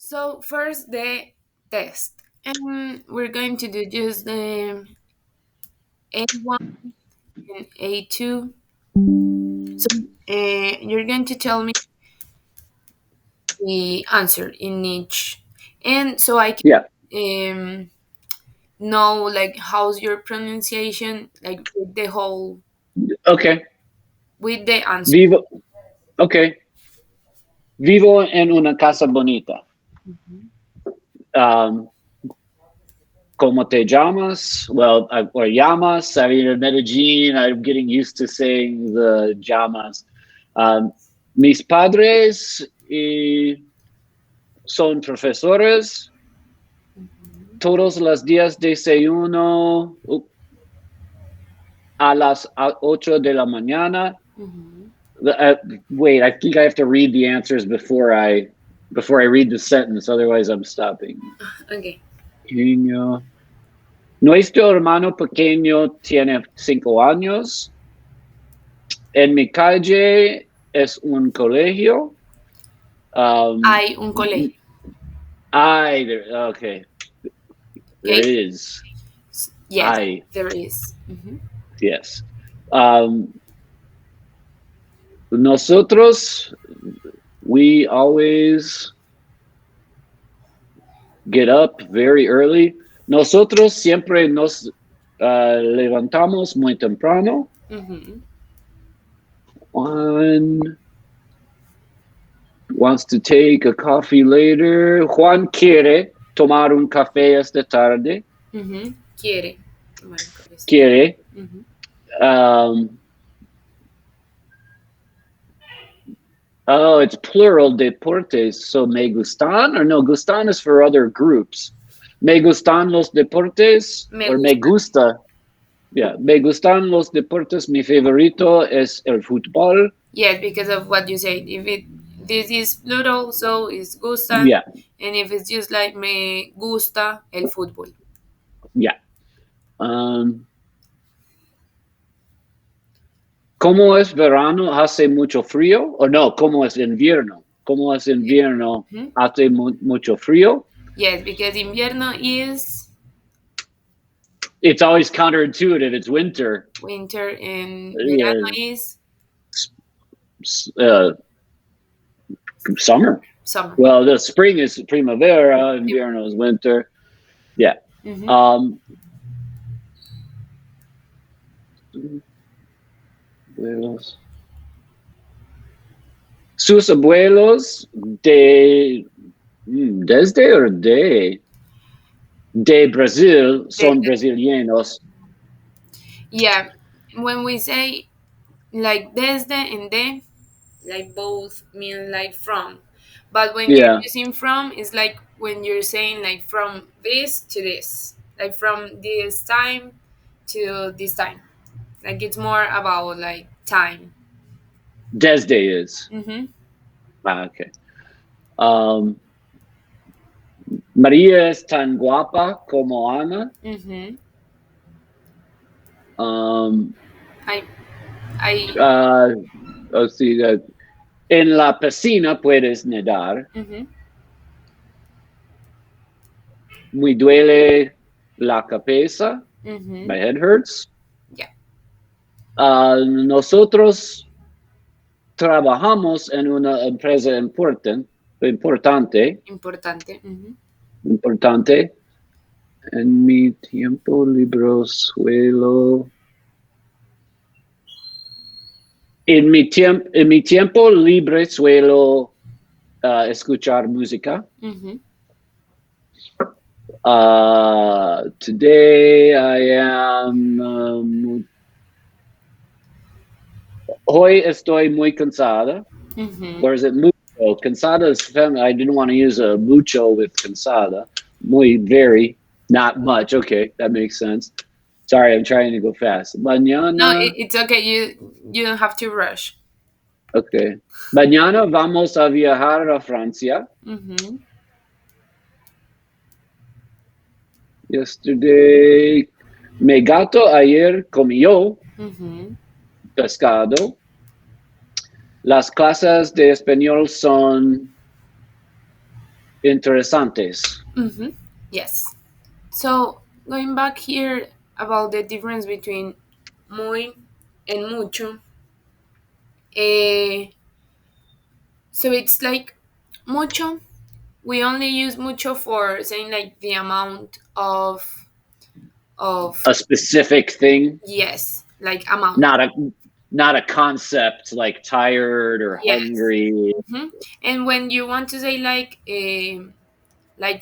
So first the test, and we're going to do just the A1 and A2. So you're going to tell me the answer in each, and so I can Yeah. know like how's your pronunciation, like with the whole Okay. with the answer. Vivo. Okay. Vivo en una casa bonita. Mhm. Um, ¿Cómo te llamas? Well, or llamas. I mean, in Medellin, I'm getting used to saying the llamas. Um, Mis padres son profesores. Mhm. Todos los días desayuno a las 8 de la mañana. Mhm. Uh, Wait, I think I have to read the answers before I read the sentence. Otherwise, I'm stopping. Okay. Pequeño. Nuestro hermano pequeño tiene 5 años. En mi calle es un colegio. Um, Hay un colegio. okay, there Okay. is. Yes, I, there is. Mhm. yes. Um, Nosotros, we always get up very early. Nosotros siempre nos levantamos muy temprano. Mhm. Juan wants to take a coffee later. Juan quiere tomar un café esta tarde. Mhm. Quiere tomar un café esta tarde. Quiere. Mhm. Um, oh, it's plural deportes. So me gustan, or no, gustan is for other groups. Me gustan los deportes, Me or me gusta. gusta. Yeah, me gustan los deportes. Mi favorito es el fútbol. Yes, because of what you said. If it this is plural, so it's gustan, Yeah, and if it's just like me gusta el fútbol. yeah. Um, ¿Cómo es verano? ¿Hace mucho frío? O no, ¿cómo es invierno? ¿Cómo es invierno? Mhm. ¿Hace mucho frío? Yes, because invierno is It's always counterintuitive. It's winter. winter and verano Uh, is uh, Summer. summer. Well, the spring is primavera, invierno is winter. Yeah. Mm-hmm. Um, Sus abuelos desde o de Brasil son brasileños. Yeah, when we say like desde and de, like both mean like from. But when you're Yeah. using from, it's like when you're saying like from this to this, like from this time to this time. Like it's more about like time. Desde is. Mm-hmm. Okay. Um, María es tan guapa como Ana. Mm-hmm. Um, I I uh, let's see, en la piscina puedes nadar. mm-hmm. Me duele la cabeza. Mm-hmm. My head hurts. Yeah. Nosotros trabajamos en una empresa importante, Importante. Mm-hmm. importante. En mi tiempo libre suelo. En mi tiempo libre suelo escuchar música. Mm-hmm. Today I am. Hoy estoy muy cansada. Mm-hmm. Or is it mucho? Cansada is feminine. I didn't want to use a mucho with cansada. Muy, very, not much. Okay, that makes sense. Sorry, I'm trying to go fast. No, Mañana, it's okay. You don't have to rush. okay. Mañana vamos a viajar a Francia. Mm-hmm. Yesterday, mi gato ayer comió Mm-hmm. pescado. Las clases de español son Interesantes. Mm-hmm. Yes. So going back here about the difference between muy and mucho. Eh, so it's like mucho. We only use mucho for saying like the amount of A specific thing, yes, like amount. not a not a concept like tired or Yes. hungry. Hmm. And when you want to say like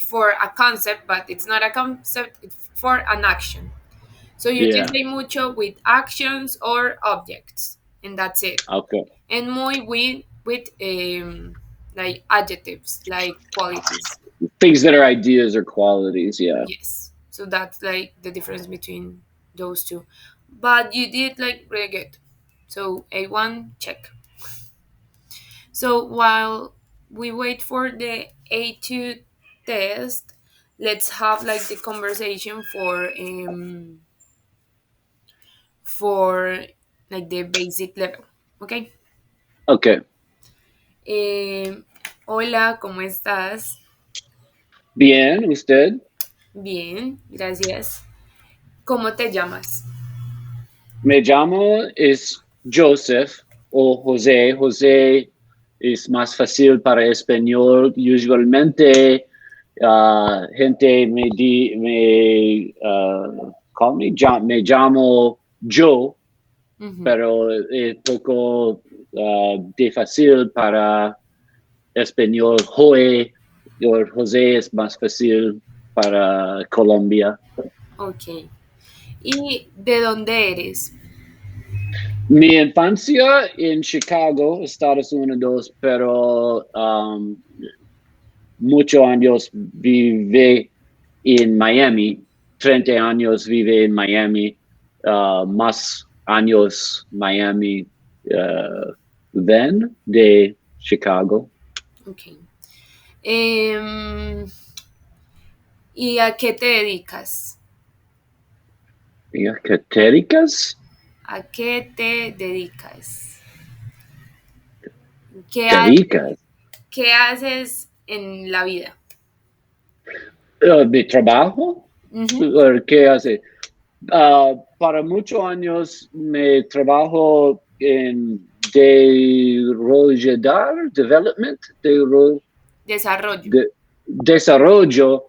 for a concept, but it's not a concept, it's for an action. So you can Yeah. say mucho with actions or objects, and that's it. Okay. And muy with like adjectives, like qualities. Things that are ideas or qualities. Yeah. Yes. So that's like the difference between those two. But you did like really good. So A1 check. So while we wait for the A2 test, let's have like the conversation for like the basic level. Okay. Okay. Hola, ¿cómo estás? Bien. Usted. Bien, gracias. ¿Cómo te llamas? Me llamo es Joseph o José. José es más fácil para español. Usualmente, gente call me, me llamo Joe, Ujú. pero es poco de fácil para español. Joe o José es más fácil para Colombia. Ok. ¿Y de dónde eres? Mi infancia en Chicago, Estados Unidos, pero muchos años vive en Miami, 30 años vive en Miami, más años Miami than de Chicago. Ok. Em, ¿Y a qué te dedicas? Yeah, Catéricas? ¿A qué te dedicas? ¿Qué, Caricas. qué haces en la vida? ¿De trabajo? Ujú. ¿Qué hace? Para muchos años me trabajo en development, Desarrollo. de- desarrollo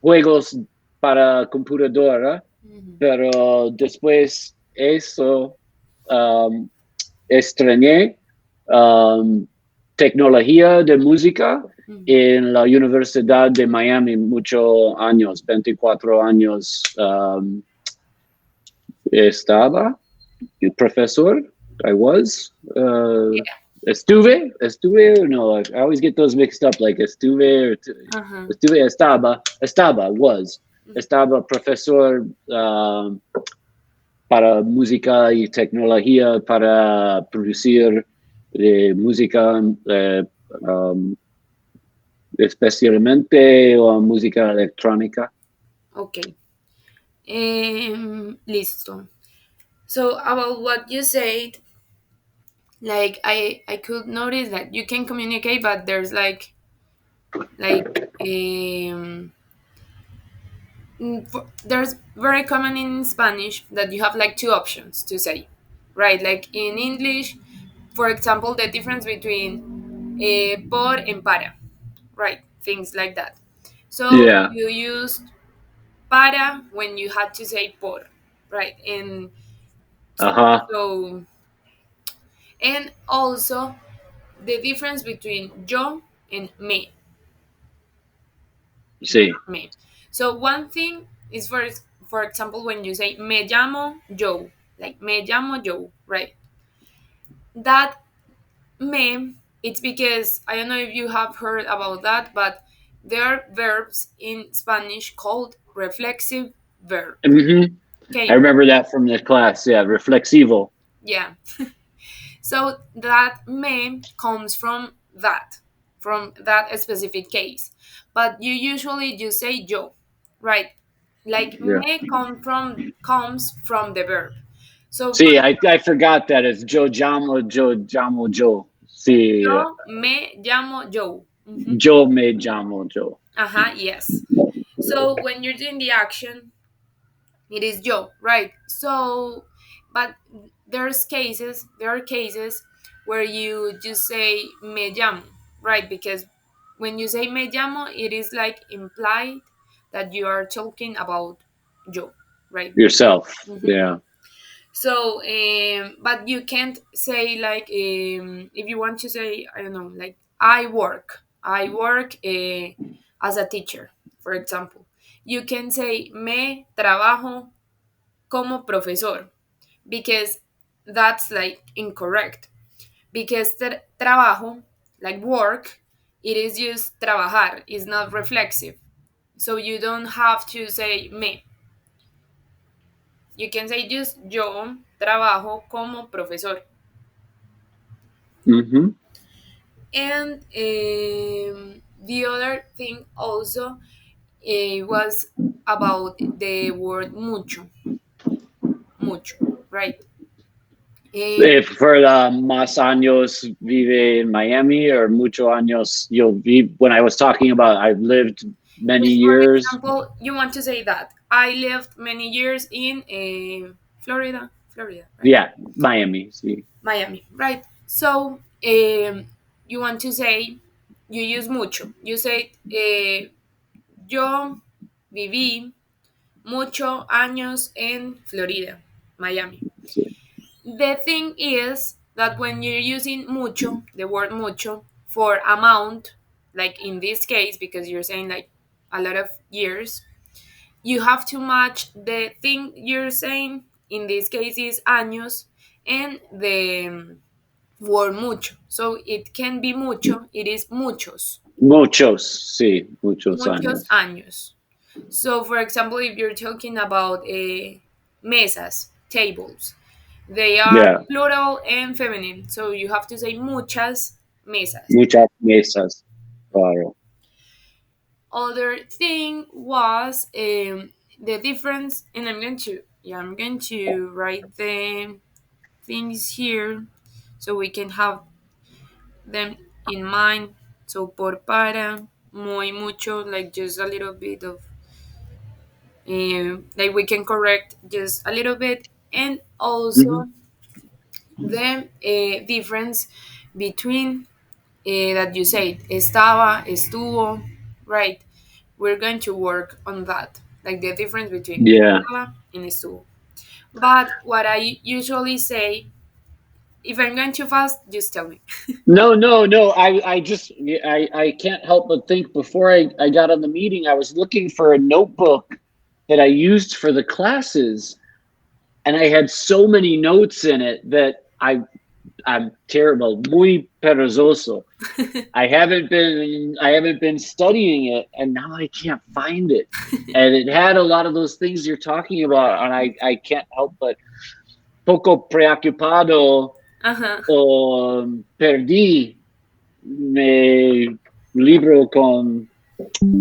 juegos para computadora, Ujú. pero después eso um, extrañé um, tecnología de música Ujú. en la Universidad de Miami muchos años, 24 años. Estaba el profesor. I was. Yeah. Estuve, no, I always get those mixed up, like estuve, Ajá. estuve, was. Estaba profesor para música y tecnología para producir música, um, especialmente música electrónica. Ok. Listo. So about what you said, like I could notice that you can communicate, but there's like there's very common in Spanish that you have like two options to say, right? Like in English, for example, the difference between por and para, right? Things like that. So Yeah. you used para when you had to say por, right? And Uh-huh. so and also the difference between yo and me. Sí. Me. So one thing is for example when you say me llamo Joe, like me llamo Joe, right? That me, it's because I don't know if you have heard about that, but there are verbs in Spanish called reflexive verb. Mm-hmm. I Okay, remember that from the class. Yeah, reflexivo. yeah. So that me comes from that specific case. But you usually just say yo, right? Like Yeah. me comes from the verb. So for Sí, I forgot that it's Joe Jamo, Joe Jamo, Joe. Sí, yo me llamo Joe. Mm-hmm. Yo me llamo Joe. Uh-huh, yes. So when you're doing the action, it is yo, right? So, but there are cases where you just say me llamo, right? Because when you say me llamo, it is like implied that you are talking about yo, right? Yourself. Mm-hmm. Yeah. So, but you can't say like if you want to say I don't know, like I work as a teacher, for example. You can say me trabajo como profesor because that's like incorrect because trabajo like work it is just trabajar is not reflexive, so you don't have to say me. You can say just yo trabajo como profesor. Hmm. And the other thing also was about the word mucho, right? Um, If for más años vive in Miami or mucho años yo vi, when I was talking about I've lived many If, for years. example, you want to say that I lived many years in Florida, right? Yeah, Miami. See. Miami, right? So you want to say, you use mucho. You say, yo viví muchos años en Florida, Miami. The thing is that when you're using mucho, the word mucho, for amount, like in this case, because you're saying like a lot of years, you have to match the thing you're saying, in this case is años, and the word mucho. So it can be mucho, it is muchos, Muchos, sí, muchos muchos años. años. So, for example, if you're talking about mesas, tables, they are Yeah, plural and feminine. So you have to say muchas mesas. muchas mesas. Claro. Other thing was the difference, and I'm going to write the things here so we can have them in mind. So por para, muy mucho, like just a little bit of, like we can correct just a little bit, and Hmm. also the difference between that you said estaba, estuvo, right? We're going to work on that, like the difference between Yeah. estaba and estuvo. But what I usually say, if I'm going too fast, just tell me. No, no, no. I just, I can't help but think before I got on the meeting, I was looking for a notebook that I used for the classes, and I had so many notes in it that I'm terrible, muy perezoso. I haven't been studying it, and now I can't find it. And it had a lot of those things you're talking about, and I can't help but poco preocupado Uh-huh. o perdí mi libro con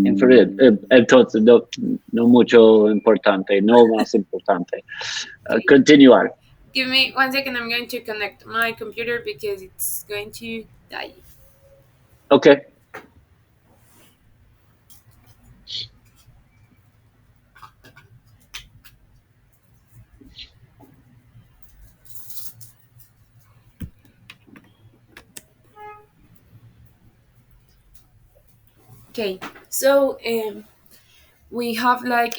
infrared. Entonces, no, no mucho importante, no más importante. Okay. Continuar. Give me 1 second. I'm going to connect my computer because it's going to die. Okay. Okay. So we have like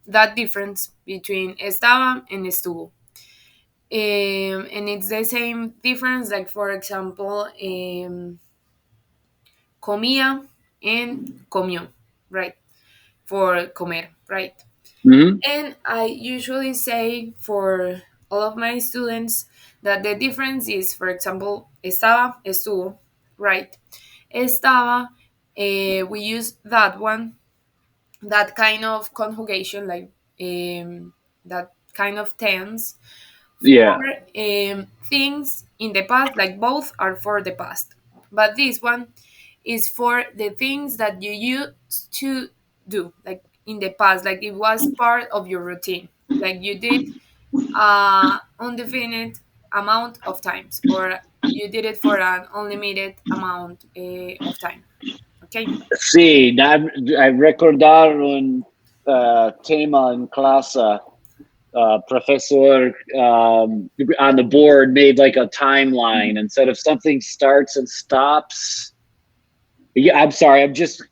that difference between estaba and estuvo. And it's the same difference, like for example, comía and comió, right? For comer, right? Hmm. And I usually say for all of my students that the difference is, for example, estaba, estuvo, right? Estaba, we use that one, that kind of conjugation, like that kind of tense Yeah. for things in the past, like both are for the past. But this one is for the things that you used to do, like in the past, like it was part of your routine, like you did undefinite amount of times or you did it for an unlimited amount of time. Okay. Sí, recordar un tema en clase. Professor on the board made like a timeline instead of something starts and stops. Yeah, I'm sorry. I'm just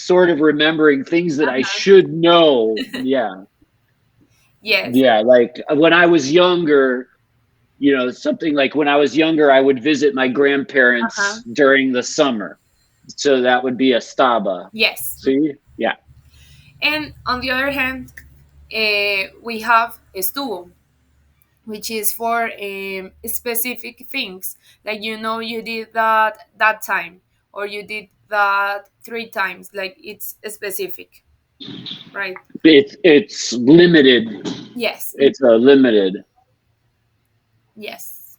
sort of remembering things that I Uh-huh. should know. Yeah, Yes. yeah. Like when I was younger, something like when I was younger, I would visit my Uh-huh. grandparents during the summer. So that would be a staba. Yes. See? Yeah. And on the other hand, we have estuvo, which is for specific things. Like you did that time, or you did that 3 times. Like it's specific, right? It's limited. Yes. It's a limited. Yes.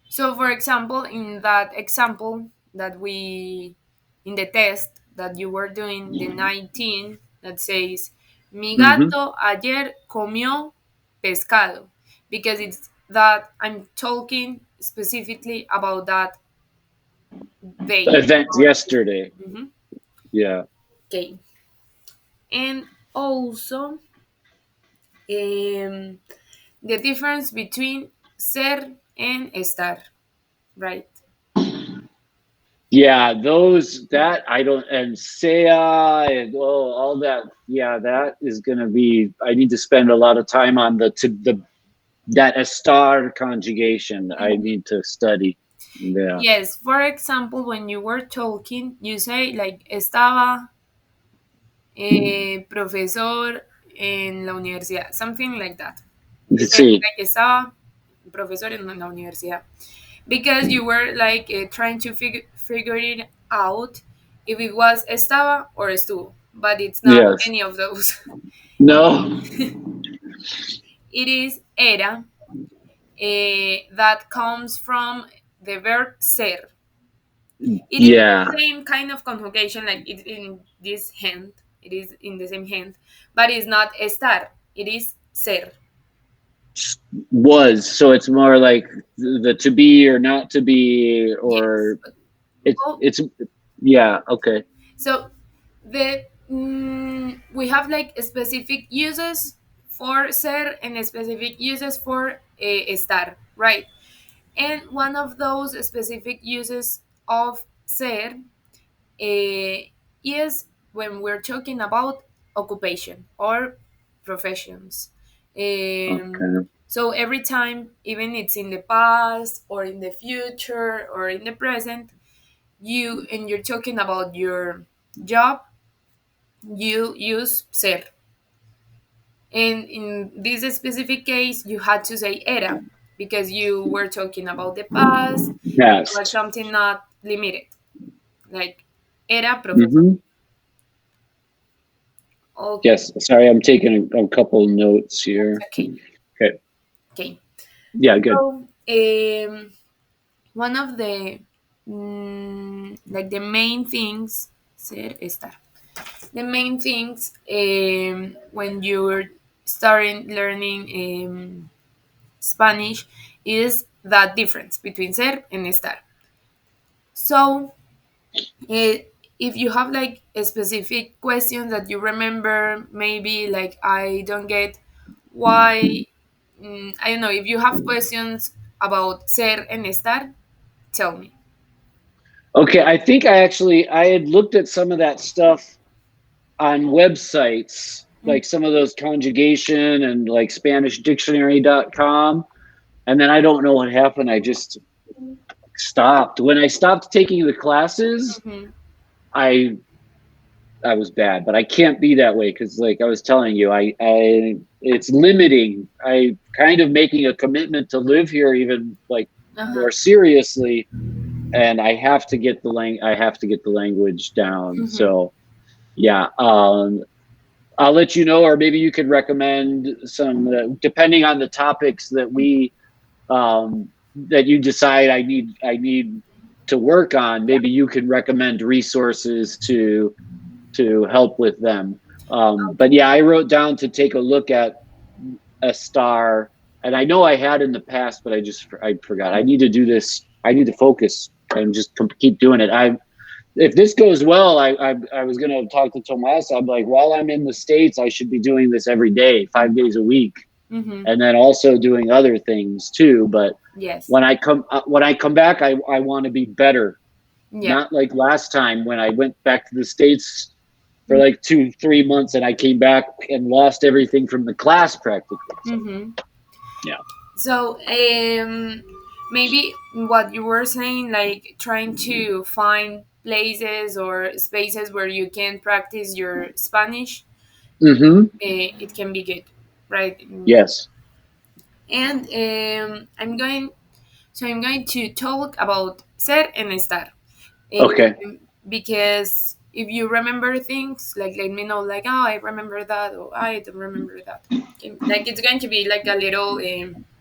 So, for example, in that example that in the test that you were doing, the 19 that says, Mi Hmm. gato ayer comió pescado, because it's that I'm talking specifically about that day. Event yesterday. Mhm. Yeah. Okay. And also, um, the difference between ser and estar, right? Yeah, those that I don't and Saya and all that. Yeah, that is gonna be. I need to spend a lot of time on the that estar conjugation. I Mhm. need to study. Yeah. Yes, for example, when you were talking, you say like estaba profesor en la universidad, something like that. You say See. like estaba profesor en la universidad because you were like trying to figure it out if it was estaba or estuvo, but it's not Yes. any of those. No. It is era that comes from the verb ser. It is Yeah. the same kind of conjugation, like it in this hand. It is in the same hand, but it's not estar. It is ser. Was so it's more like the to be or not to be Yes. or it's Oh, it's yeah. Okay. so we have like specific uses for ser and specific uses for estar, right? And one of those specific uses of ser is when we're talking about occupation or professions. Okay. So every time, even it's in the past or in the future or in the present, you're talking about your job, you use ser. And in this specific case, you had to say era because you were talking about the past, about Past. something not limited, like era profesor. Hmm. Okay, Yes. Sorry, I'm taking a couple notes here. okay, Okay. okay. Yeah. Good. So, one of the like the main things, ser estar. The main things when you're starting learning Spanish is that difference between ser and estar. So, if you have like a specific question that you remember, maybe like I don't get why, I don't know, if you have questions about ser and estar, tell me. Okay. I think I had looked at some of that stuff on websites, Mm. like some of those conjugation and like SpanishDictionary.com. And then I don't know what happened. I just stopped. When I stopped taking the classes, Mhm. I I was bad, but I can't be that way because, like I was telling you, I it's limiting. I kind of making a commitment to live here, even like Uh-huh. more seriously, and I have to get I have to get the language down. Mhm. So yeah, I'll let you know, or maybe you could recommend some, depending on the topics that you decide I need to work on. Maybe you could recommend resources to help with them. But Okay. yeah, I wrote down to take a look at a star. and I know I had in the past, but I forgot. I need to do this. I need to focus and just keep doing it. I If this goes well, I was gonna talk to Tomas. I'm like, while I'm in the States, I should be doing this every day, 5 days a week, Mm-hmm. and then also doing other things too. But Yes. when I come back, I want to be better. Yeah. Not like last time when I went back to the States for like 2 3 months and I came back and lost everything from the class practically. So Mm-hmm. yeah. So, maybe what you were saying, like trying to find places or spaces where you can practice your Spanish, Mm-hmm. it can be good, right? Yes. And I'm going to talk about ser and estar, Okay. because if you remember things, like let me know, like, oh, I remember that, or I don't remember that. Okay. Like it's going to be like a little.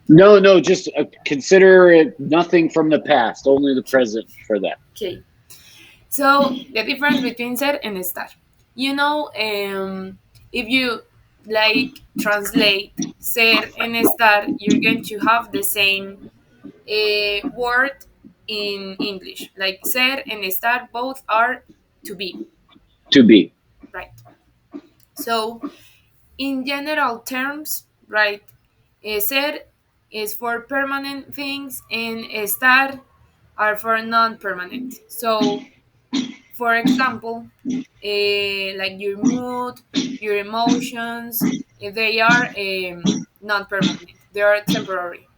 No, no, just consider it nothing from the past, only the present for that. Okay. So the difference between ser and estar. You know, if you like translate ser and estar, you're going to have the same word in English. Like ser and estar both are to be, To be. right? So in general terms, right, ser is for permanent things and estar are for non-permanent. So for example, like your mood, your emotions, they are non-permanent. They are temporary.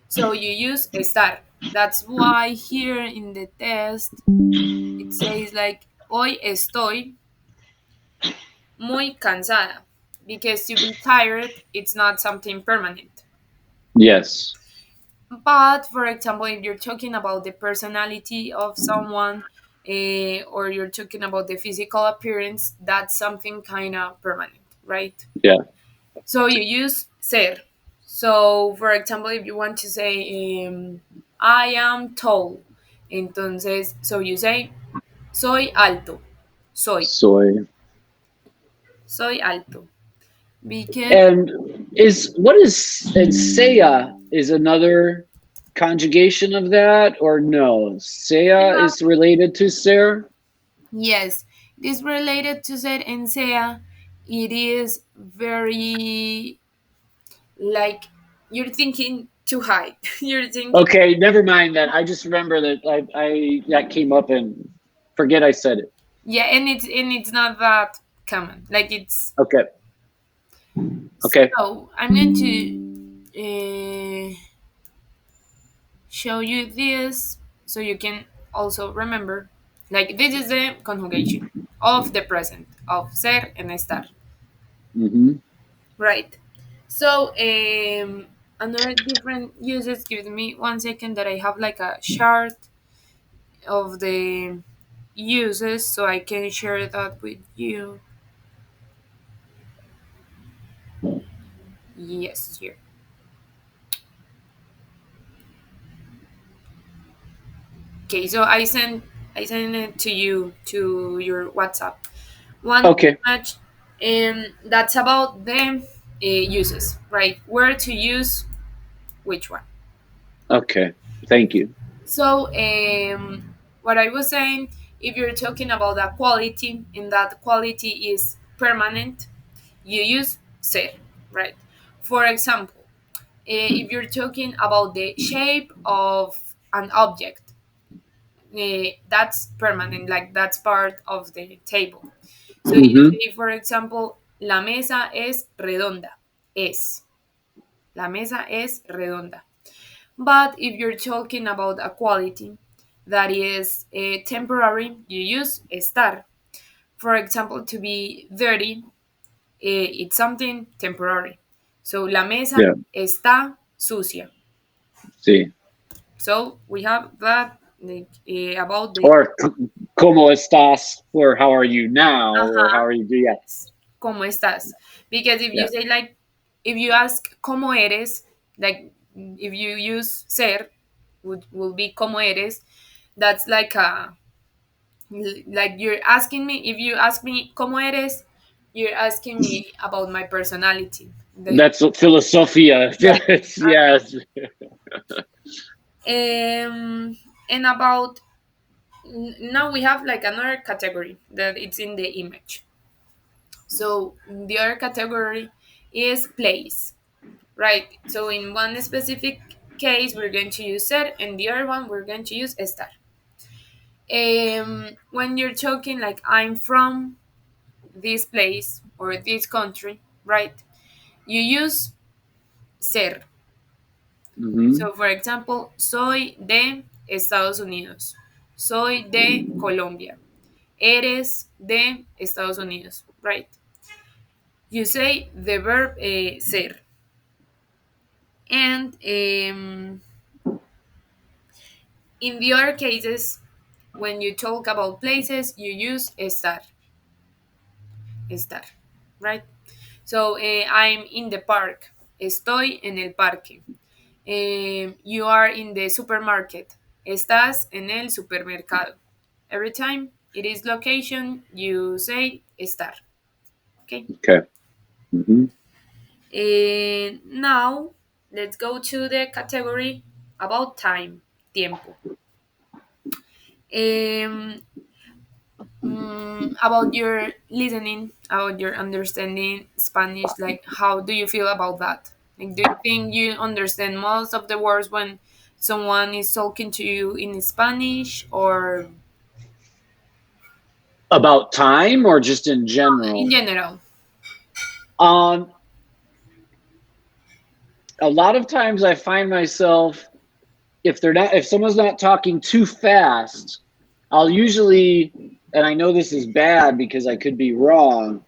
So you use estar. That's why here in the test it says like hoy estoy muy cansada, because to be tired it's not something permanent. Yes. But for example, if you're talking about the personality of someone, or you're talking about the physical appearance, that's something kind of permanent, right? Yeah. So you use ser. So for example, if you want to say, I am tall, entonces, so you say soy alto, soy, Soy. soy alto, because And is what is and Saya is another conjugation of that or no? Saya is related to ser? yes, this related to ser and sea, it is very like you're thinking too high. You're thinking, Okay, never mind that. I just remember that I that came up and forget I said it. yeah, and it's not that common. Like it's Okay. Okay. so I'm going to show you this so you can also remember. Like this is the conjugation of the present of ser and estar. Mm-hmm. Right. So, another different uses. Give me 1 second that I have like a chart of the uses so I can share that with you. Yes, here. Okay, so I sent it to you to your WhatsApp. One Okay. match, and that's about the uses, right? Where to use which one. Okay. Thank you. So, what I was saying, if you're talking about a quality and that quality is permanent, you use ser, right? For example, if you're talking about the shape of an object, that's permanent, like that's part of the table. So you Mm-hmm. say, for example, la mesa es redonda. Es. La mesa es redonda. But if you're talking about a quality that is temporary, you use estar. For example, to be dirty, it's something temporary. So, la mesa Yeah. está sucia. See. So, we have that like, about the Or como estás or how are you now or how ajá, are you do yeah. yes, ¿cómo estás? Because if you Yeah. say, like, if you ask ¿cómo eres? Like, if you use ser, will be ¿cómo eres? That's like you're asking me, if you ask me ¿cómo eres? You're asking me about my personality, The, That's what philosophia. yeah. Yes. And about now we have like another category that it's in the image. So the other category is place, right? So in one specific case, we're going to use ser, and the other one we're going to use estar. When you're talking like I'm from this place or this country, right? You use ser. Hmm. So for example, soy de Estados Unidos. Soy de Colombia. Eres de Estados Unidos, right? You say the verb ser. And in the other cases, when you talk about places, you use estar, right? So I'm in the park. Estoy en el parque. You are in the supermarket. Estás en el supermercado. Every time it is location, you say estar. Okay. Okay. Hmm. Now, let's go to the category about time, tiempo. Um, about your listening, about your understanding Spanish, like how do you feel about that? Like, do you think you understand most of the words when someone is talking to you in Spanish, or About time or just in in general? general? Um, a lot of times I find myself, if someone's not talking too fast, I'll usually, and I know this is bad because I could be wrong.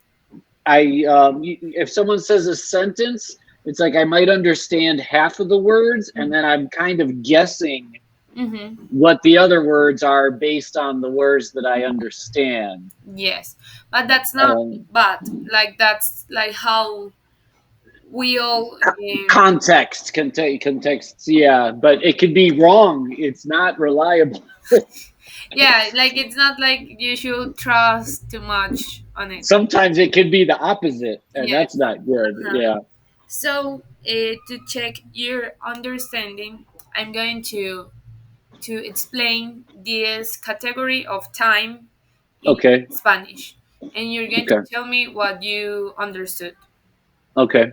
If someone says a sentence, it's like I might understand half of the words, and then I'm kind of guessing Mm-hmm. what the other words are based on the words that I understand. Yes, but that's not Um, bad. Like that's like how we all. Context, context, yeah, but it could be wrong. It's not reliable. Yeah, like it's not like you should trust too much on it. Sometimes it could be the opposite, and that's Yes. not good. Uh-huh. Yeah. So to check your understanding, I'm going to explain this category of time in Okay. Spanish, and you're going to Okay. tell me what you understood. Okay.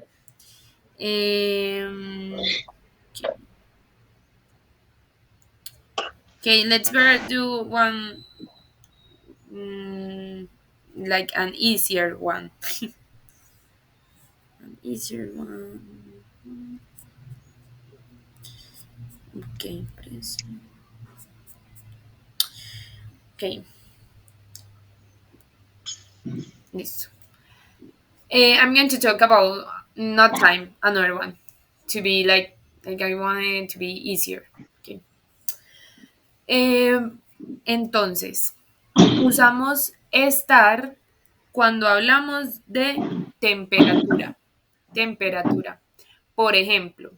Okay, okay, let's better do one, mm, like an easier one. An easier one. Okay, please. Okay, listo. I'm going to talk about not time, another one, to be like I want it to be easier. Okay. Eh, entonces, usamos estar cuando hablamos de temperatura. Temperatura. Por ejemplo,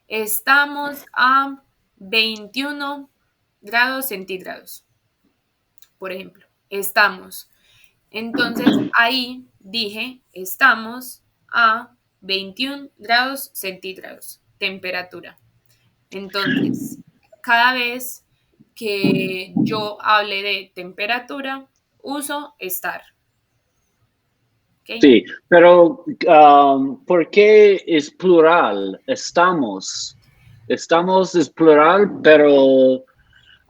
estamos a 21 grados centígrados. Por ejemplo, estamos. Entonces ahí dije, estamos a 21 grados centígrados, temperatura. Entonces, cada vez que yo hable de temperatura, uso estar. ¿Ok? Sí, pero ¿por qué es plural? Estamos. Estamos es plural, pero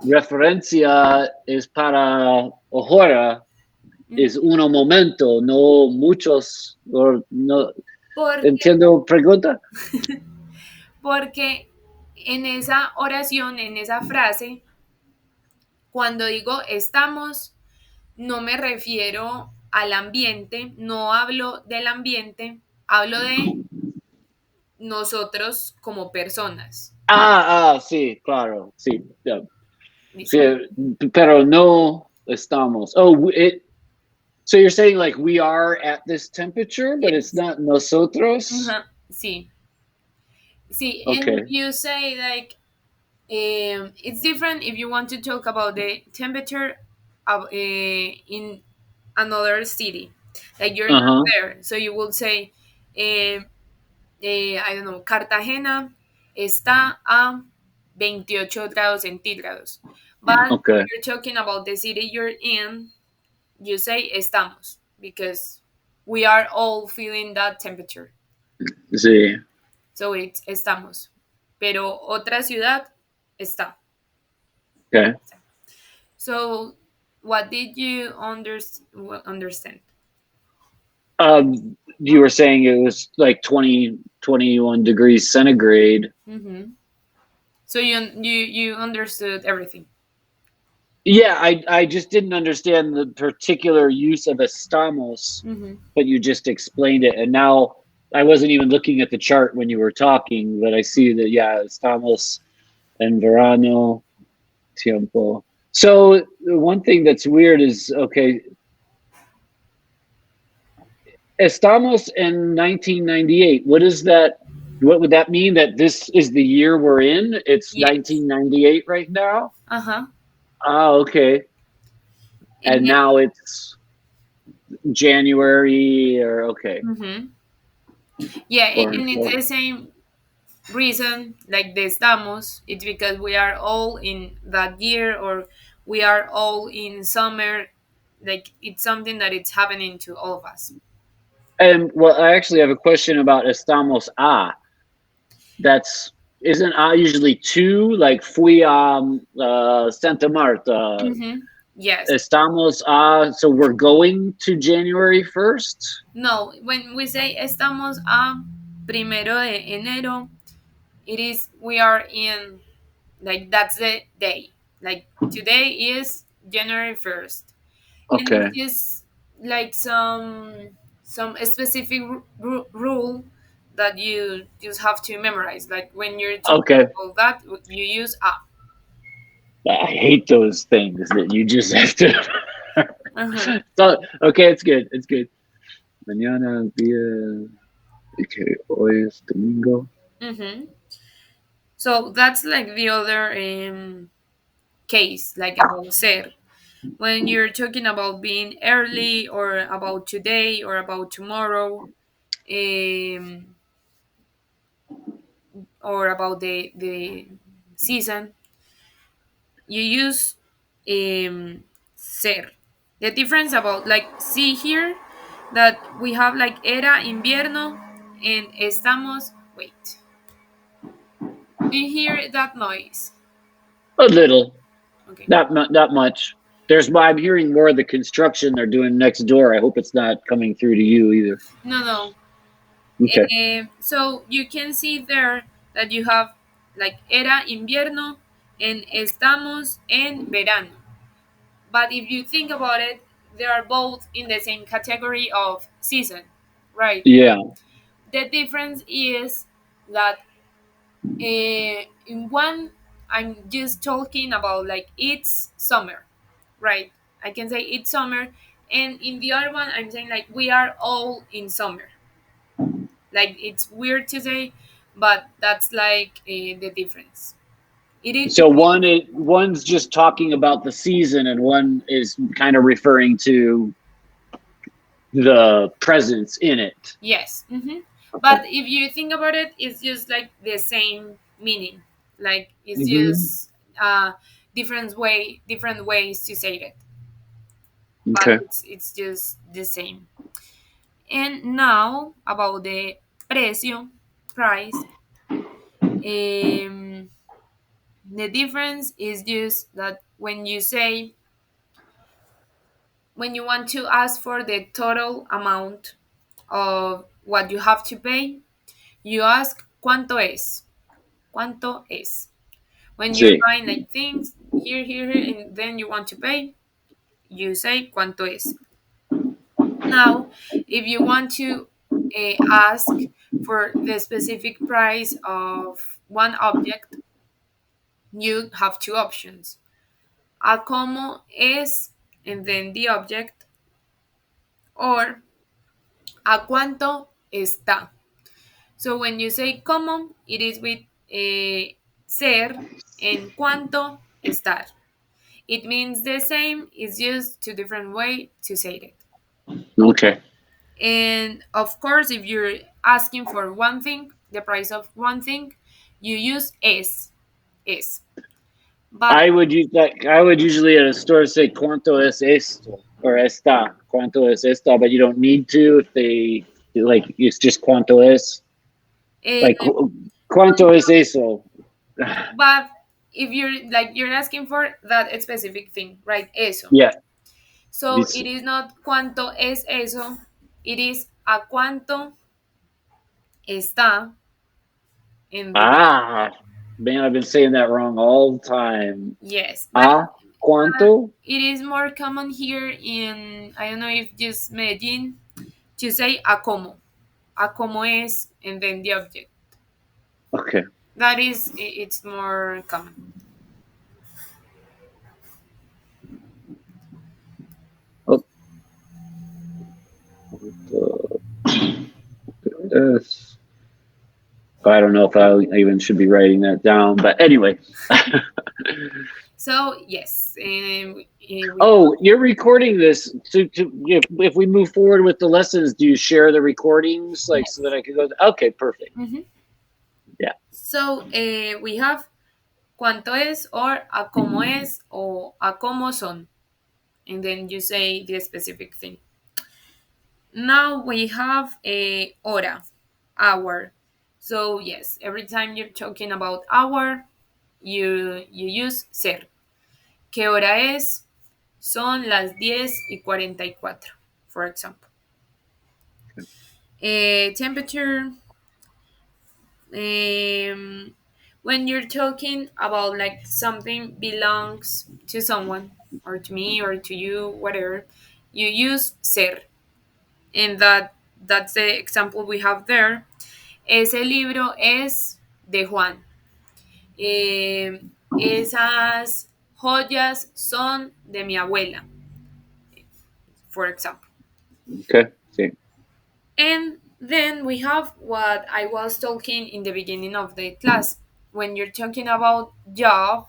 referencia es para ahora, Mm. es un momento, no muchos. No, Porque, ¿entiendo pregunta? porque en esa oración, en esa frase, cuando digo estamos, no me refiero al ambiente, no hablo del ambiente, hablo de nosotros como personas. Sí, claro, sí, yeah. Sí, ¿Listo? pero no estamos. Oh, so you're saying like we are at this temperature, but it's Yes. not nosotros? Uh-huh. Sí. See, and Okay. you say like it's different if you want to talk about the temperature of in another city, like you're not Uh-huh. there, so you will say I don't know, Cartagena está a 28 grados centígrados. But if Okay. you're talking about the city you're in, you say estamos because we are all feeling that temperature. Sí. So it's estamos. Pero otra ciudad está. Okay. So what did you understand? You were saying it was like 20, 21 degrees centigrade. Hmm. So you understood everything. Yeah, I just didn't understand the particular use of estamos, Hmm. but you just explained it. And now I wasn't even looking at the chart when you were talking, but I see that, yeah, estamos en verano tiempo. So the one thing that's weird is, okay, estamos en 1998. What is that? What would that mean? That this is the year we're in? It's Yes. 1998 right now? Uh-huh. Ah, okay. And And now it's January or okay. mhm. Yeah, Or, and it's or the same reason like the estamos. It's because we are all in that year or we are all in summer. Like it's something that it's happening to all of us. and well, I actually have a question about estamos a. That's isn't a usually two? Like fui a Santa Marta. Hmm. Yes. Estamos a. So we're going to January 1st. No, when we say estamos a primero de enero, it is we are in like that's the day. Like today is January 1st, and it's Okay. just like some specific rule that you just have to memorize. Like when you're talking Okay. about that, you use a. I hate those things that you just have to. Uh-huh. So, okay, it's good. It's good. Mañana día. Okay, hoy es domingo. Hmm. So that's like the other case, like about ser. When you're talking about being early or about today or about tomorrow, um, or about the season, you use ser. The difference about like see here that we have like era invierno and estamos. Wait, do you hear that noise? A little, Okay. not much. I'm hearing more of the construction they're doing next door. I hope it's not coming through to you either. No, no. Okay. So you can see there that you have like era invierno and estamos en verano. But if you think about it, they are both in the same category of season, right? Yeah. The difference is that in one, I'm just talking about like it's summer, right? I can say it's summer, and in the other one, I'm saying like we are all in summer. Like it's weird to say, but that's like the difference. So one's just talking about the season, and one is kind of referring to the presence in it. Yes. Hmm. Okay. But if you think about it, it's just like the same meaning. Like it's Hmm. just different ways to say it, but Okay. it's just the same. And now about the precio, price. Um, the difference is just that when you want to ask for the total amount of what you have to pay, you ask cuánto es. Cuánto es. When you're See. buying like things here, and then you want to pay, you say cuánto es. Now, if you want to ask for the specific price of one object, you have two options. A cómo es, and then the object, or a cuánto está. So when you say cómo, it is with ser and cuánto estar. It means the same, it's just two different way to say it. Okay. And of course, if you're asking for one thing, the price of one thing, you use es. But I would use that. I would usually at a store say "Cuánto es esto?" or "Esta." "Cuánto es esta?" But you don't need to if they like. It's just "Cuánto es?" uh, Like "Cuánto es eso?" but if you're like you're asking for that specific thing, right? Eso. Yeah. So It's, it is not cuánto es eso, it is a cuánto está in the bill. ah, man, I've been saying that wrong all the time. Yes, but ¿A cuánto? it is more common here in, I don't know if just Medellin, to say a como. A como es, and then the object. Okay. That is, it's more common. Oh, es. I don't know if I even should be writing that down, but anyway. So, yes, we Oh, you're recording this. If we move forward with the lessons, do you share the recordings, like so that yes. I can go? Okay, perfect. Mhm. Yeah. So, we have cuánto es or a cómo es or a cómo son. And then you say the specific thing. Now we have a hora, hour. So yes, every time you're talking about hour, you use ser. ¿Qué hora es? Son las 10:44, for example. Temperature. Um, when you're talking about like something belongs to someone or to me or to you, whatever, you use ser. And that's the example we have there. Ese libro es de Juan. Esas joyas son de mi abuela, for example. Okay. See. And then we have what I was talking in the beginning of the class. When you're talking about job,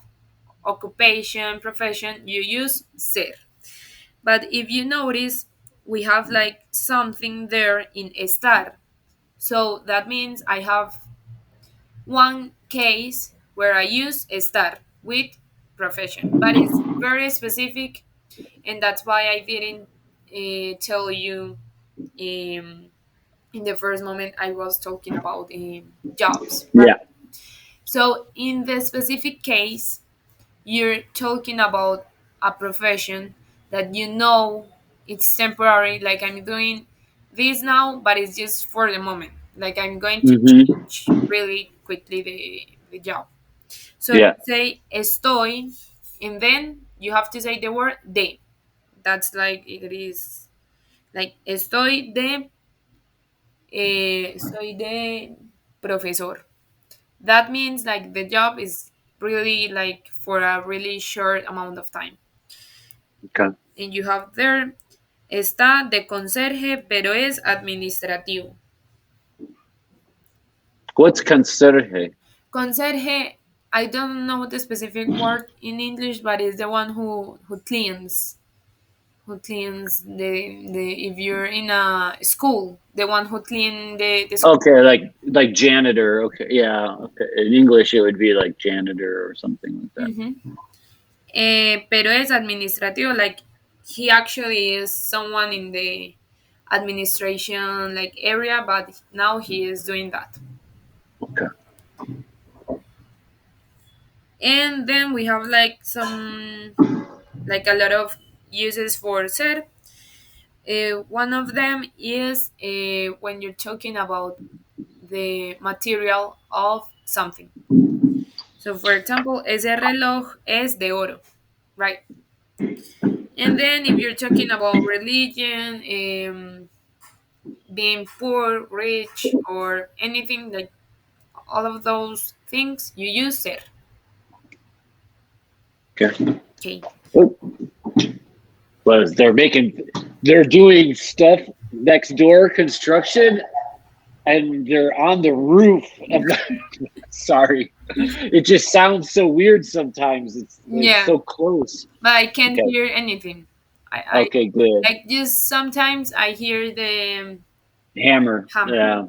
occupation, profession, you use ser. But if you notice, we have like something there in estar. So that means I have one case where I use estar with profession, but it's very specific, and that's why I didn't tell you in the first moment I was talking about jobs, right? Yeah. So, in the specific case, you're talking about a profession that you know it's temporary, like I'm doing this now, but it's just for the moment. Like I'm going to Mm-hmm. change really quickly the job. So you Yeah. say estoy, and then you have to say the word de. That's like it is like estoy de profesor. That means like the job is really like for a really short amount of time. Okay. And you have there está de conserje, pero es administrativo. What's conserje? Conserje, I don't know the specific word in English, but it's the one who cleans, the if you're in a school, the one who clean the school. Okay, like janitor. Okay, yeah. Okay. In English, it would be like janitor or something like that. Mm-hmm. Pero es administrativo, like he actually is someone in the administration like area, but now he is doing that. Okay. And then we have like some like a lot of uses for ser. One of them is when you're talking about the material of something. So, for example, ese reloj es de oro, right? And then if you're talking about religion, being poor, rich, or anything like all of those things, you use ser. Okay. Okay. Oh, was they're doing stuff next door, construction, and they're on the roof of the. Sorry, it just sounds so weird sometimes. It's Yeah, so close. but I can't Okay. hear anything. I Okay, good. like just sometimes I hear the Hammer. hammer. Yeah.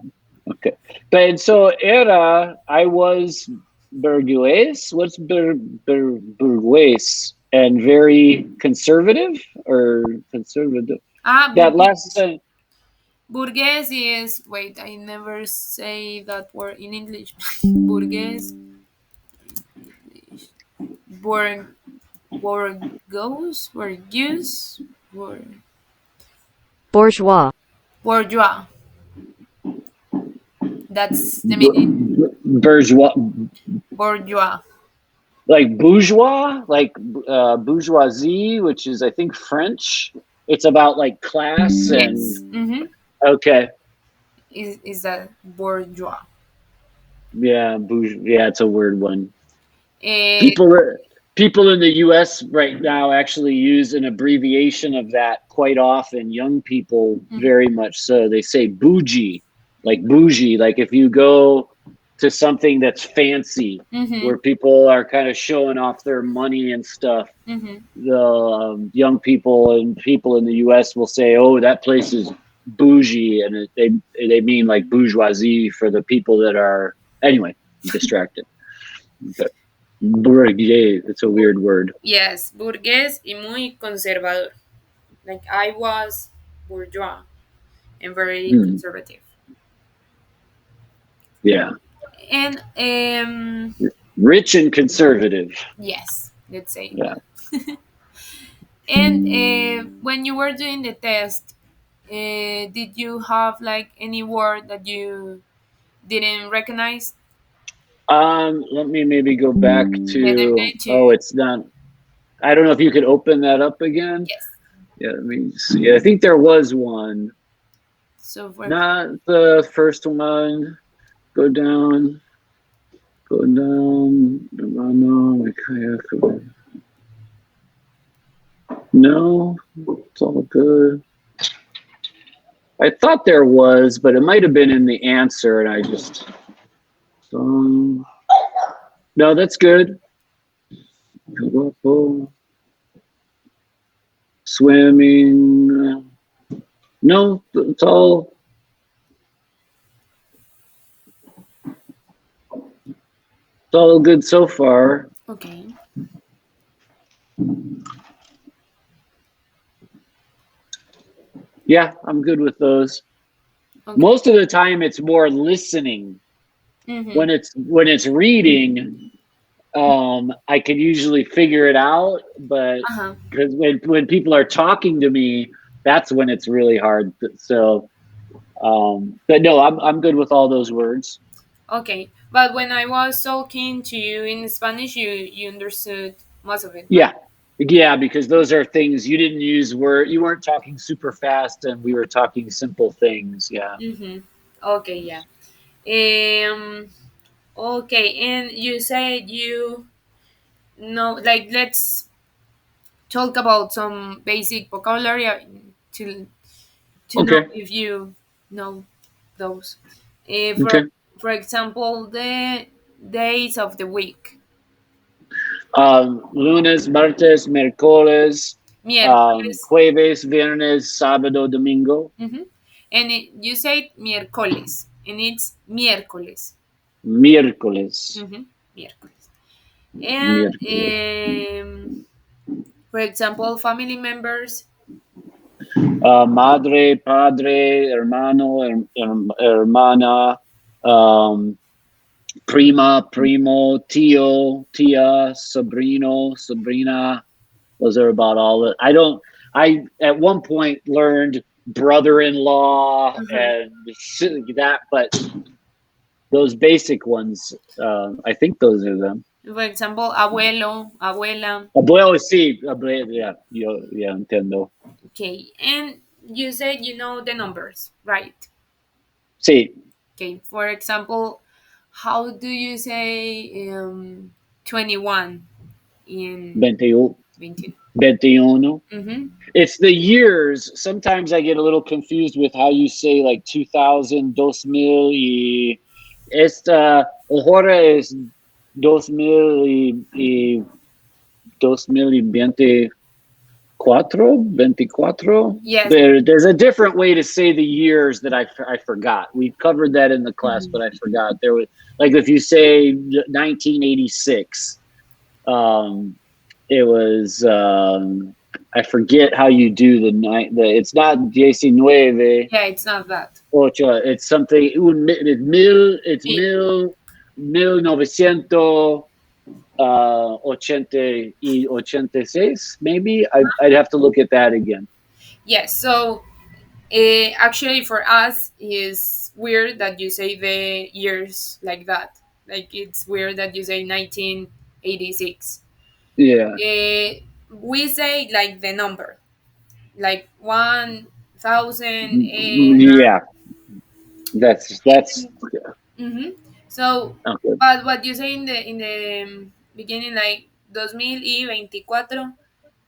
Okay. But so era, I was burgues. What's burgues? And very conservative or conservative? Ah, That last burgués. Burgués is, wait, I never say that word in English. Burgués, Borg, Borgos, Borgus, Bourgeois. Bourgeois. That's the meaning. bourgeois, Bourgeois. like bourgeois, like bourgeoisie, which is I think French. It's about like class and Yes. Mm-hmm. okay, Is that bourgeois? yeah, yeah, it's a weird one. Uh, People people in the U.S. right now actually use an abbreviation of that quite often. Young people very much so. They say bougie, like bougie. Like if you go to something that's fancy, mm-hmm. where people are kind of showing off their money and stuff. Mm-hmm. The young people and people in the U.S. will say, "Oh, that place is bougie," and they mean like bourgeoisie for the people that are anyway distracted. But bourgeois, it's a weird word. Yes, burgués y muy conservador. Like I was bourgeois and very Hmm. conservative. Yeah, And rich and conservative. yes, let's say Yeah. that. And when you were doing the test, did you have like any word that you didn't recognize? Let me maybe go back Yes, I'm to. going Oh, to. it's not. I don't know if you could open that up again. Yes. Yeah, let me see. I think there was one. So for Not the first one. Go down. Go down. No, no, it's all good. I thought there was, but it might have been in the answer, and I just. Um, no, that's good. Swimming. No, it's all good so far. okay, Yeah, I'm good with those. okay. Most of the time, it's more listening. Mm-hmm. When it's reading, I can usually figure it out. But Uh-huh. because when people are talking to me, that's when it's really hard. So, but no, I'm good with all those words. Okay. But when I was talking to you in Spanish, you understood most of it, right? Yeah, yeah, because those are things you didn't use. You weren't talking super fast, and we were talking simple things. Yeah. Mm-hmm. Okay, yeah. Um. Okay, and you said you know, like let's talk about some basic vocabulary to to know Okay. if you know those. Okay. For example, the days of the week. Lunes, martes, miércoles, Miércoles. jueves, viernes, sábado, domingo, Mm-hmm. And you say miércoles, and it's miércoles. miércoles, Mm-hmm. Miércoles. And miércoles. for example, family members. Madre, padre, hermano, hermana, um, prima, primo, tío, tía, sobrino, sobrina. Those are about all that. I don't. I at one point learned brother-in-law Uh-huh. and that, but those basic ones, I think those are them. For example, abuelo, abuela. Abuelo, sí, abuelo, yeah, yo, yeah, entiendo. Okay, and you said you know the numbers, right? Sí, Okay, for example, how do you say 21 in 21, 21? 21. Mm-hmm. It's the years. Sometimes I get a little confused with how you say like 2000, 2000 y esta ahora es 2000 y 2024. 24. Yes. There's a different way to say the years that I forgot. We covered that in the class, but I forgot. There was, like, if you say 1986, it was, I forget how you do the night. It's not 19. Yeah, it's not that. Ocho. It's something. It's It- mil novecientos 86, maybe. I'd have to look at that again. yes. So actually, for us, is weird that you say the years like that. Like it's weird that you say 1986. Yeah. We say like the number, like 1,000. Yeah. That's Mm-hmm. So, okay. but what you say in the beginning, like 2024,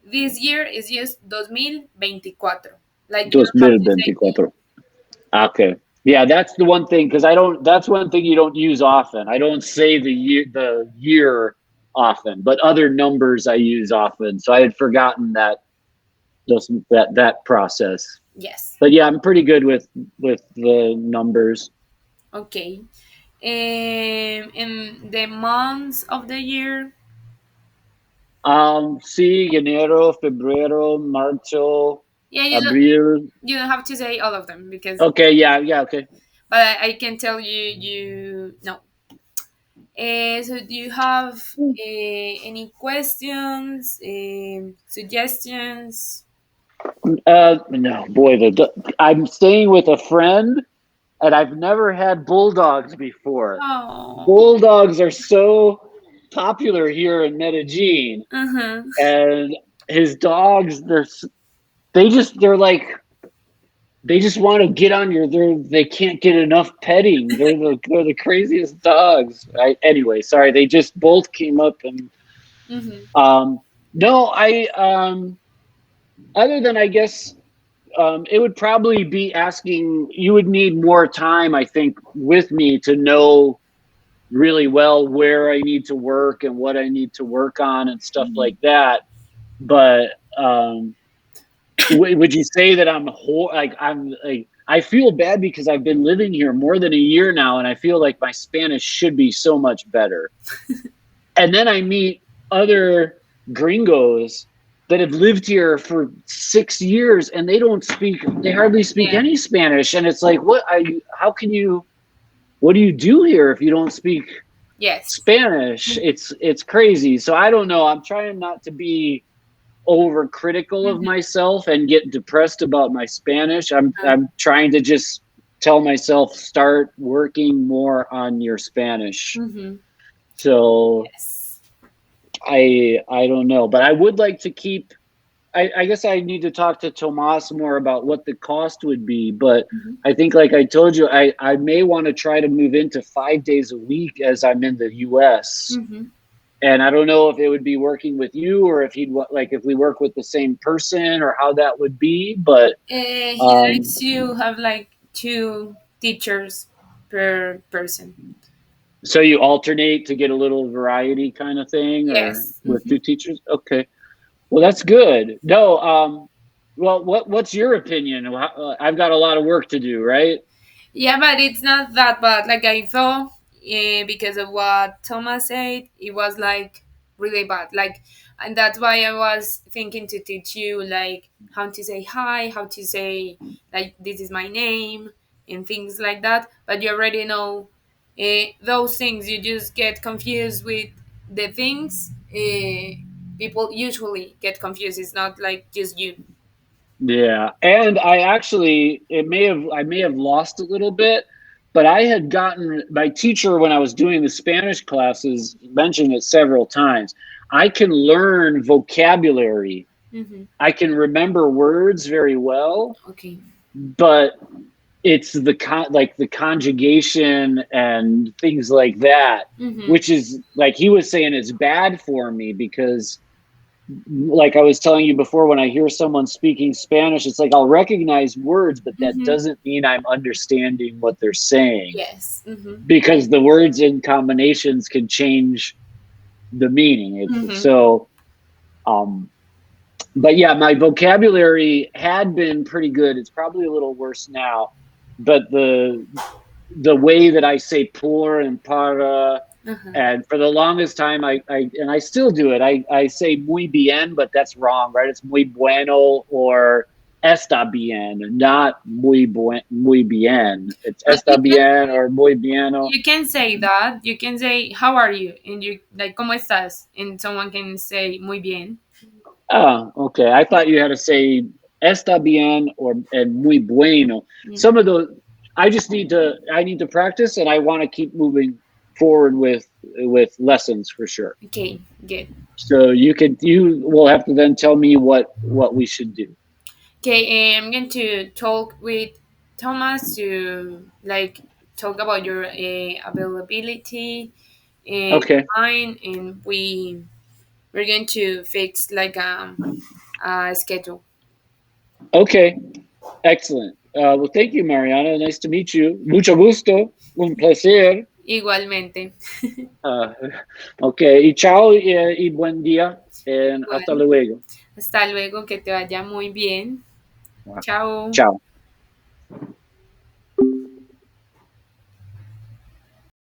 this year is just 2024. Like you don't have to say E. 2024. Okay. Yeah, that's the one thing, because I don't. That's one thing you don't use often. I don't say the year often, but other numbers I use often. So I had forgotten that process. Yes. But yeah, I'm pretty good with the numbers. Okay. In the months of the year, Sí, enero, febrero, marzo, yeah, abril. you don't have to say all of them because, Okay, yeah, okay. but I can tell you you know. So do you have any questions, suggestions? No, boy, I'm staying with a friend, and I've never had bulldogs before. Oh. Bulldogs are so popular here in Medellin, Uh-huh. and his dogs, they're like, they just want to get on they can't get enough petting. They're the craziest dogs. Anyway, sorry, they just both came up, and Mm-hmm. no, other than, I guess, it would probably be asking. You would need more time, I think, with me to know really well where I need to work and what I need to work on and stuff like that. But would you say that I'm like, I feel bad because I've been living here more than a year now, and I feel like my Spanish should be so much better. And then I meet other gringos that have lived here for 6 years, and they hardly speak Yeah. any Spanish. And it's like, what do you do here if you don't speak Yes. Spanish? It's crazy. So I don't know. I'm trying not to be overcritical of Mm-hmm. myself and get depressed about my Spanish. I'm trying to just tell myself, start working more on your Spanish. Mm-hmm. So Yes. I don't know, but I would like to keep. I guess I need to talk to Tomas more about what the cost would be, but Mm-hmm. I think, like I told you, I may want to try to move into 5 days a week as I'm in the US. Mm-hmm. And I don't know if it would be working with you, or if if we work with the same person, or how that would be. But He likes to have like two teachers per person. so you alternate to get a little variety, kind of thing, or Yes. with Mm-hmm. two teachers? Okay. Well, that's good. No, well, what's your opinion? I've got a lot of work to do, right? Yeah, but it's not that bad. Like I thought, because of what Thomas said, it was like really bad. Like, and that's why I was thinking to teach you like how to say hi, how to say like this is my name, and things like that. But you already know those things. You just get confused with the things. People usually get confused. It's not like just you. Yeah, and I may have lost a little bit, but I had gotten my teacher when I was doing the Spanish classes mentioned it several times. I can learn vocabulary. Mm-hmm. I can remember words very well, Okay. but it's like the conjugation and things like that, Mm-hmm. which is, like he was saying, is bad for me, because, like I was telling you before, when I hear someone speaking Spanish, it's like I'll recognize words, but that Mm-hmm. doesn't mean I'm understanding what they're saying, Yes. Mm-hmm. because the words in combinations can change the meaning. Mm-hmm. So, um, But yeah, my vocabulary had been pretty good. It's probably a little worse now, but the way that I say por and para, Uh-huh. and for the longest time, I still do it. I say muy bien, but that's wrong, right? It's muy bueno or está bien, not muy bien. It's But está bien or muy bieno. you can say that. You can say how are you, and you like cómo estás, and someone can say muy bien. Oh, okay. I thought you had to say está bien or and muy bueno. Mm. Some of those I need to practice, and I want to keep moving forward with lessons for sure. Okay, good. So you will have to then tell me what we should do. Okay, I'm going to talk with Thomas to like talk about your availability and Okay. mine, and we're going to fix like a schedule. Okay. Excellent. Well, thank you, Mariana. Nice to meet you. Mucho gusto. Un placer. Igualmente. Uh, okay. Y chao y buen día. And hasta Igual. luego. Hasta luego, que te vaya muy bien. Chao. Chao.